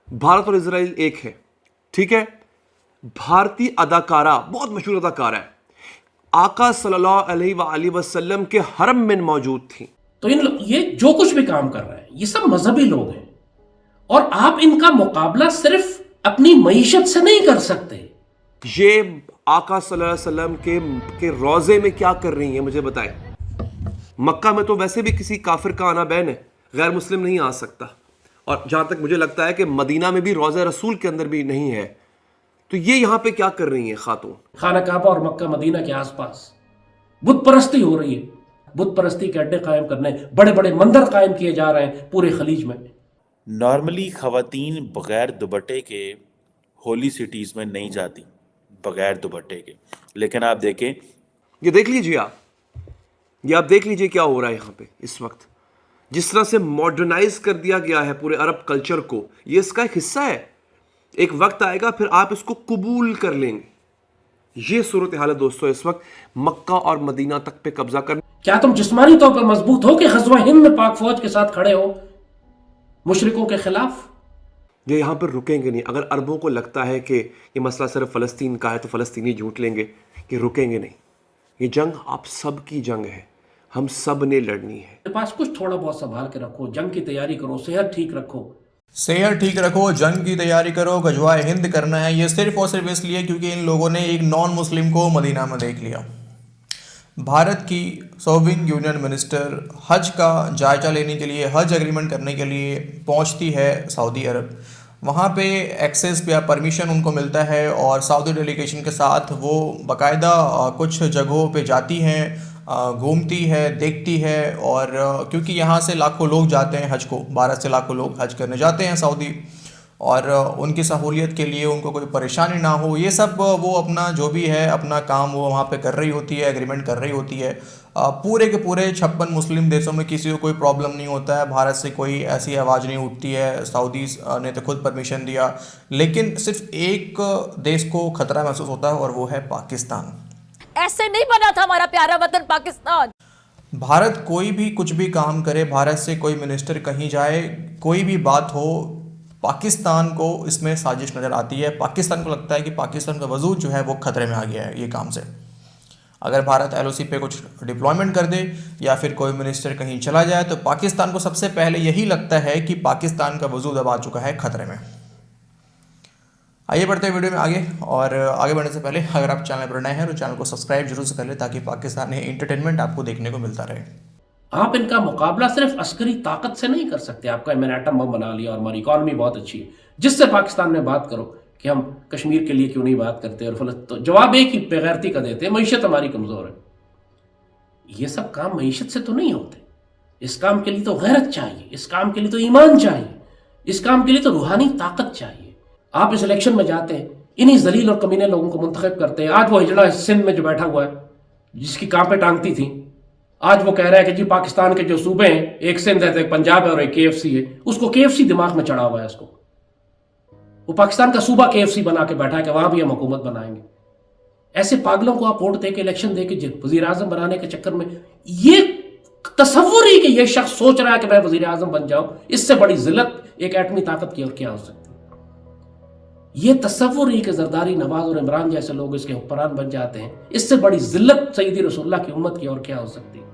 भारत और इजराइल एक है, ठीक है। भारतीय अदाकारा, बहुत मशहूर अदाकारा है, आका सल्लल्लाहु अलैहि वसल्लम के हरम में मौजूद थी। तो ये जो कुछ भी काम कर रहे हैं ये सब मजहबी लोग हैं, और आप इनका मुकाबला सिर्फ अपनी मईशत से नहीं कर सकते। ये आका सल्लल्लाहु अलैहि वसल्लम के रोजे में क्या कर रही हैं, मुझे बताएं। मक्का में तो वैसे भी किसी काफिर का आना बैन है, गैर मुस्लिम नहीं आ सकता। और जहां तक मुझे लगता है कि मदीना में भी रोज़ा रसूल के अंदर भी नहीं है। तो ये यहां पे क्या कर रही हैं खातून? खाना काबा और मक्का मदीना के आसपास बुत परस्ती हो रही है। बुत परस्ती के अड्डे कायम करने, बड़े बड़े मंदिर कायम किए जा रहे हैं पूरे खलीज में। नॉर्मली ख़वातीन बग़ैर दुपट्टे के होली सिटीज़ में नहीं जाती, बग़ैर दुपट्टे के। लेकिन आप देखें, ये देख लीजिए ये आप देख लीजिए क्या हो रहा है यहाँ पे इस वक्त। जिस तरह से मॉडर्नाइज कर दिया गया है पूरे अरब कल्चर को, ये इसका एक हिस्सा है। एक वक्त आएगा फिर आप इसको कबूल कर लेंगे। ये सूरत हाल है दोस्तों इस वक्त मक्का और मदीना तक पे कब्जा कर। क्या तुम जिस्मानी तौर पर मजबूत हो कि ग़ज़वा हिंद में पाक फौज के साथ खड़े हो मुशरिकों के खिलाफ? ये यहाँ पर रुकेंगे नहीं। अगर अरबों को लगता है कि ये मसला सिर्फ फ़लस्तीन का है तो फ़लस्तीनी झूठ लेंगे, कि रुकेंगे नहीं। ये जंग आप सब की जंग है, हम सब ने लड़नी है। मेरे पास कुछ थोड़ा बहुत संभाल के रखो, जंग की तैयारी करो, सेहत ठीक रखो। सेहत ठीक रखो, जंग की तैयारी करो, गजवाए हिंद करना है। ये सिर्फ और सिर्फ इसलिए क्योंकि इन लोगों ने एक नॉन मुस्लिम को मदीना में देख लिया। भारत की सर्विंग यूनियन मिनिस्टर हज का जायजा लेने के लिए, हज एग्रीमेंट करने के लिए पहुंचती है सऊदी अरब। वहाँ पे एक्सेस या परमिशन उनको मिलता है और सऊदी डेलीगेशन के साथ वो बाकायदा कुछ जगहों पे जाती हैं, घूमती है, देखती है। और क्योंकि यहाँ से लाखों लोग जाते हैं हज को, भारत से लाखों लोग हज करने जाते हैं सऊदी, और उनकी सहूलियत के लिए उनको कोई परेशानी ना हो, ये सब वो अपना जो भी है अपना काम वो वहाँ पे कर रही होती है, एग्रीमेंट कर रही होती है। पूरे के पूरे 56 मुस्लिम देशों में किसी को कोई प्रॉब्लम नहीं होता है, भारत से कोई ऐसी आवाज़ नहीं उठती है। सऊदी ने तो खुद परमिशन दिया, लेकिन सिर्फ एक देश को खतरा महसूस होता है और वो है पाकिस्तान। ऐसे नहीं बना था हमारा प्यारा वतन पाकिस्तान। भारत कोई भी कुछ भी काम करे, भारत से कोई मिनिस्टर कहीं जाए, कोई भी बात हो, पाकिस्तान को इसमें साजिश नज़र आती है। पाकिस्तान को लगता है कि पाकिस्तान का वजूद जो है वो खतरे में आ गया है ये काम से। अगर भारत एलओसी पे कुछ डिप्लॉयमेंट कर दे या फिर कोई मिनिस्टर कहीं चला जाए तो पाकिस्तान को सबसे पहले यही लगता है कि पाकिस्तान का वजूद अब आ चुका है खतरे में। आइए बढ़ते हैं वीडियो में आगे, और आगे बढ़ने से पहले अगर आप चैनल पर नए हैं तो चैनल को सब्सक्राइब जरूर से कर लें ताकि पाकिस्तानी एंटरटेनमेंट आपको देखने को मिलता रहे। आप इनका मुकाबला सिर्फ अस्करी ताकत से नहीं कर सकते। आपका मैंने एटम बम बना लिया और हमारी इकॉनमी बहुत अच्छी है, जिससे पाकिस्तान में बात करो कि हम कश्मीर के लिए क्यों नहीं बात करते, और तो जवाब एक ही बेगैरती का देते हैं, मईशत हमारी कमज़ोर है। ये सब काम मईशत से तो नहीं होते। इस काम के लिए तो गैरत चाहिए, इस काम के लिए तो ईमान चाहिए, इस काम के लिए तो रूहानी ताकत चाहिए। आप इस इलेक्शन में जाते हैं, इन्हीं जलील और कमीने लोगों को मुंतखब करते हैं। आज वो हिजड़ा सिंध में जो बैठा हुआ है, जिसकी कांपे टांगती थी, आज वो कह रहा है कि जी पाकिस्तान के जो सूबे हैं, एक सिंध है, एक पंजाब है और एक केएफसी है। उसको केएफसी दिमाग में चढ़ा हुआ है उसको। वो पाकिस्तान का सूबा केएफसी बना के बैठा है कि वहां भी हम हुकूमत बनाएंगे। ऐसे पागलों को आप वोट दे के, इलेक्शन दे के वजीर आजम बनाने के चक्कर में, ये तस्वुर ही कि ये शख्स सोच रहा है कि मैं वजीर आजम बन जाऊं, इससे बड़ी जिल्लत एक एटमी ताकत की और क्या हो सकती है। ये तस्वुर ही कि जरदारी, नवाज और इमरान जैसे लोग इसके हुक्मरान बन जाते हैं, इससे बड़ी जिल्लत सईदी रसूलुल्लाह की उम्मत की और क्या हो सकती है।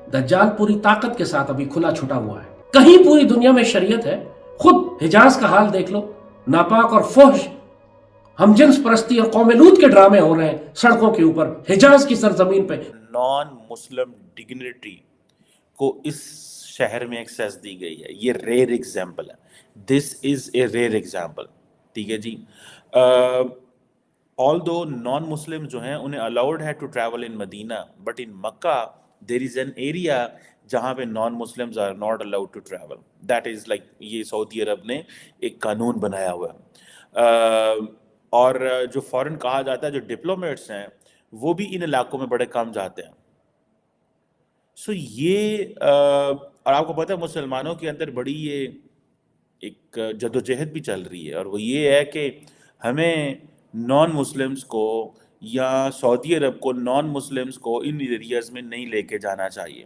दज्जाल पूरी ताकत के साथ अभी खुला छुटा हुआ है। कहीं पूरी दुनिया में शरीयत है? खुद हिजाज का हाल देख लो, नापाक और फौश हमजिन्स परस्ती और कौम लूत के ड्रामे हो रहे हैं सड़कों के ऊपर, हिजाज की सरजमीन पे। नॉन मुस्लिम डिग्निटी को इस शहर में एक्सेस दी गई है। ये रेयर एग्जाम्पल है, this is a rare example, ठीक है जी। ऑल दो नॉन मुस्लिम जो हैं उन्हें अलाउड है to travel in Medina, but in Mecca there is an area जहाँ पे non Muslims are not allowed to travel. That is like, ये सऊदी अरब ने एक कानून बनाया हुआ है। और जो फॉरेन कहा जाता है, जो डिप्लोमेट्स हैं वो भी इन इलाकों में बड़े कम जाते हैं। सो ये और आपको पता है मुसलमानों के अंदर बड़ी ये एक जद्दोजहद भी चल रही है, और वो ये है कि हमें नॉन मुस्लिम्स को या सऊदी अरब को नॉन मुस्लिम्स को इन एरियाज़ में नहीं लेके जाना चाहिए।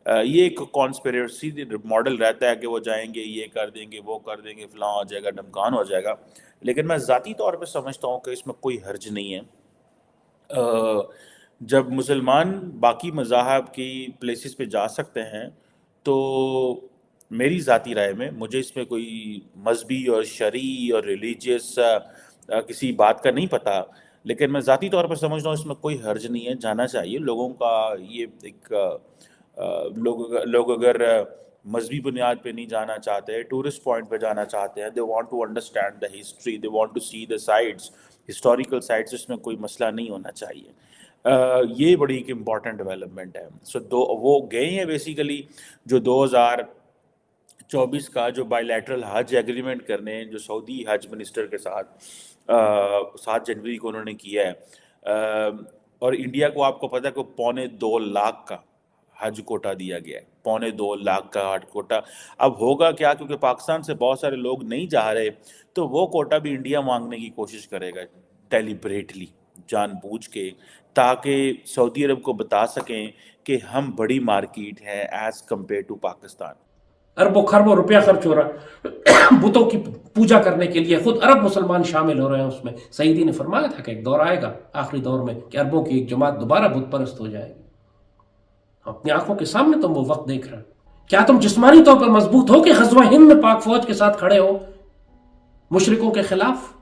ये एक कॉन्स्पिरेसी मॉडल रहता है कि वो जाएंगे, ये कर देंगे, वो कर देंगे, फलां हो जाएगा, ढमकान हो जाएगा। लेकिन मैं ज़ाती तौर पे समझता हूँ कि इसमें कोई हर्ज नहीं है। जब मुसलमान बाकी मज़ाहब की प्लेसेस पे जा सकते हैं, तो मेरी ज़ाती राय में मुझे इसमें कोई मजहबी और शरई और रिलीजियस किसी बात का नहीं पता, लेकिन मैं ज़ाती तौर पर समझ रहा हूँ इसमें कोई हर्ज नहीं है, जाना चाहिए लोगों का। ये एक लोग अगर मजहबी बुनियाद पे नहीं जाना चाहते, टूरिस्ट पॉइंट पे जाना चाहते हैं, they want to understand the history, they want to see the sites, historical sites, इसमें कोई मसला नहीं होना चाहिए। ये बड़ी एक इम्पॉर्टेंट डेवलपमेंट है। सो वो गए हैं बेसिकली जो 2024 का जो बायलैटरल हज एग्रीमेंट करने, जो सऊदी हज मिनिस्टर के साथ 7 जनवरी को उन्होंने किया है। और इंडिया को आपको पता है कि 2.25 लाख का हज कोटा दिया गया है, 2.25 लाख का हज कोटा। अब होगा क्या, क्योंकि पाकिस्तान से बहुत सारे लोग नहीं जा रहे, तो वो कोटा भी इंडिया मांगने की कोशिश करेगा डेलिब्रेटली, जानबूझ के, ताकि सऊदी अरब को बता सकें कि हम बड़ी मार्केट है एज कंपेयर टू पाकिस्तान। अरबों खरबों रुपया खर्च हो रहा है बुतों की पूजा करने के लिए, खुद अरब मुसलमान शामिल हो रहे हैं उसमें। सईदी ने फरमाया था कि एक दौर आएगा आखिरी दौर में कि अरबों की एक जमात दोबारा बुत परस्त हो जाएगी। अपनी आंखों के सामने तुम वो वक्त देख रहे हो। क्या तुम जिस्मानी तौर पर मजबूत हो कि गज़वा हिंद में पाक फौज के साथ खड़े हो मुशरिकों के खिलाफ?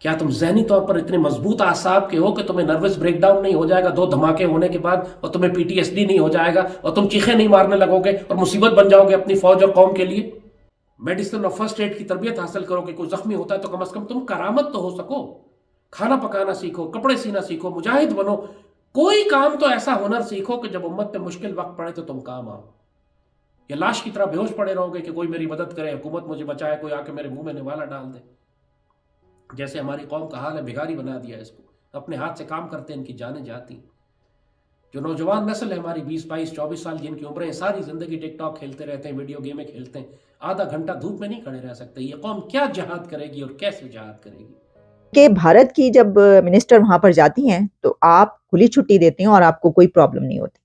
क्या तुम ज़हनी तौर पर इतने मजबूत आसाब के हो कि तुम्हें नर्वस ब्रेकडाउन नहीं हो जाएगा 2 धमाके होने के बाद, और तुम्हें PTSD नहीं हो जाएगा, और तुम चीखें नहीं मारने लगोगे और मुसीबत बन जाओगे अपनी फौज और कौम के लिए? मेडिसिन और फर्स्ट एड की तरबियत हासिल करो कि कोई जख्मी होता है तो कम से कम तुम करामत तो हो सको। खाना पकाना सीखो, कपड़े सीना सीखो, मुजाहिद बनो। कोई काम तो ऐसा हुनर सीखो कि जब उम्मत पे मुश्किल वक्त पड़े तो तुम काम आओ। या लाश की तरह बेहोश पड़े रहोगे कि कोई मेरी मदद करे, हुकूमत मुझे बचाए, कोई आके मेरे मुंह में निवाला डाल दे। जैसे हमारी कौम का हाल है, भिखारी बना दिया इसको, अपने हाथ से काम करते इनकी जानें जाती। जो नौजवान नस्ल है हमारी 20, 22, 24 साल जिनकी उम्रें, सारी जिंदगी टिकटॉक खेलते रहते हैं, वीडियो गेमें खेलते हैं, आधा घंटा धूप में नहीं खड़े रह सकते। ये कौम क्या जहाद करेगी और कैसे जहाद करेगी? कि भारत की जब मिनिस्टर वहां पर जाती हैं तो आप खुली छुट्टी देते हैं और आपको कोई प्रॉब्लम नहीं होती।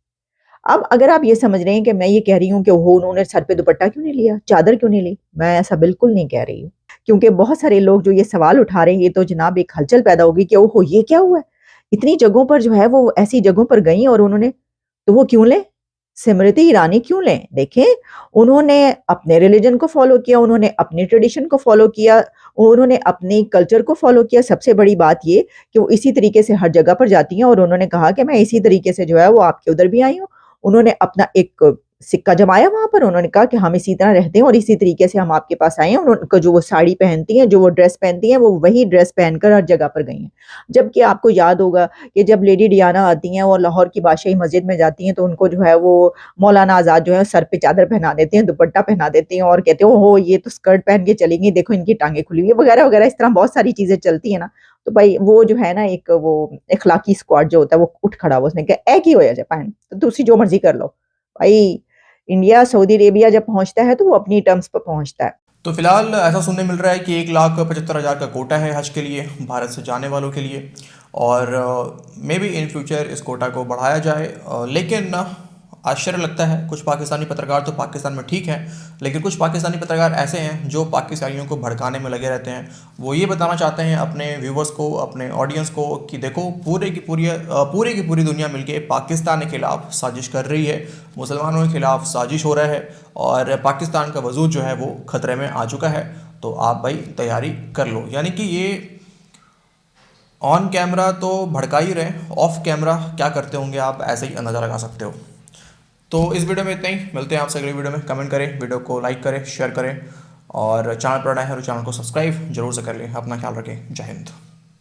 अब अगर आप ये समझ रहे हैं कि मैं ये कह रही हूँ कि वो उन्होंने सर पे दुपट्टा क्यों नहीं लिया, चादर क्यों नहीं ली, मैं ऐसा बिल्कुल नहीं कह रही हूँ। क्योंकि बहुत सारे लोग जो ये सवाल उठा रहे हैं, ये तो जनाब एक हलचल पैदा होगी कि ओहो ये क्या हुआ है, इतनी जगहों पर जो है वो ऐसी जगहों पर गई और उन्होंने, तो वो क्यों लें, स्मृति ईरानी क्यों लें? देखें, उन्होंने अपने रिलीजन को फॉलो किया, उन्होंने अपनी ट्रेडिशन को फॉलो किया, उन्होंने अपनी कल्चर को फॉलो किया। सबसे बड़ी बात ये कि वो इसी तरीके से हर जगह पर जाती हैं और उन्होंने कहा कि मैं इसी तरीके से जो है वो आपके उधर भी आई हूँ। उन्होंने अपना एक सिक्का जमाया वहां पर, उन्होंने कहा कि हम इसी तरह रहते हैं और इसी तरीके से हम आपके पास आए हैं। उनको जो वो साड़ी पहनती हैं, जो वो ड्रेस पहनती हैं, वो वही ड्रेस पहनकर हर जगह पर गई हैं। जबकि आपको याद होगा कि जब लेडी डियाना आती हैं और लाहौर की बादशाही मस्जिद में जाती हैं तो उनको जो है वो मौलाना आज़ाद जो है सर पे चादर पहना देते हैं, दुपट्टा पहना देते हैं और कहते हैं ओहो ये तो स्कर्ट पहन के चलेंगी, देखो इनकी टांगे खुली हुई है, वगैरह वगैरह। इस तरह बहुत सारी चीजें चलती है ना। तो भाई वो जो है ना, एक वो इखलाकी स्क्वाड जो होता है वो उठ खड़ा हुआ, उसने कहा एक ही हो जाए पाए तो दूसरी जो मर्जी कर लो। भाई इंडिया सऊदी अरेबिया जब पहुंचता है तो वो अपनी टर्म्स पर पहुंचता है। तो फिलहाल ऐसा सुनने मिल रहा है कि 1,75,000 का कोटा है हज के लिए, भारत से जाने वालों के लिए, और मे बी इन फ्यूचर इस कोटा को बढ़ाया जाए। लेकिन आश्चर्य लगता है, कुछ पाकिस्तानी पत्रकार तो पाकिस्तान में ठीक हैं, लेकिन कुछ पाकिस्तानी पत्रकार ऐसे हैं जो पाकिस्तानियों को भड़काने में लगे रहते हैं। वो ये बताना चाहते हैं अपने व्यूवर्स को, अपने ऑडियंस को कि देखो पूरी की पूरी दुनिया मिलके पाकिस्तान के खिलाफ साजिश कर रही है, मुसलमानों के खिलाफ साजिश हो रहा है और पाकिस्तान का वजूद जो है वो ख़तरे में आ चुका है। तो आप भाई तैयारी कर लो। यानी कि ये ऑन कैमरा तो भड़का ही रहे, ऑफ कैमरा क्या करते होंगे आप ऐसे ही अंदाज़ा लगा सकते हो। तो इस वीडियो में इतना ही, मिलते हैं आपसे अगले वीडियो में। कमेंट करें, वीडियो को लाइक करें, शेयर करें और चैनल पर नए हैं तो चैनल को सब्सक्राइब जरूर से कर लें। अपना ख्याल रखें। जय हिंद।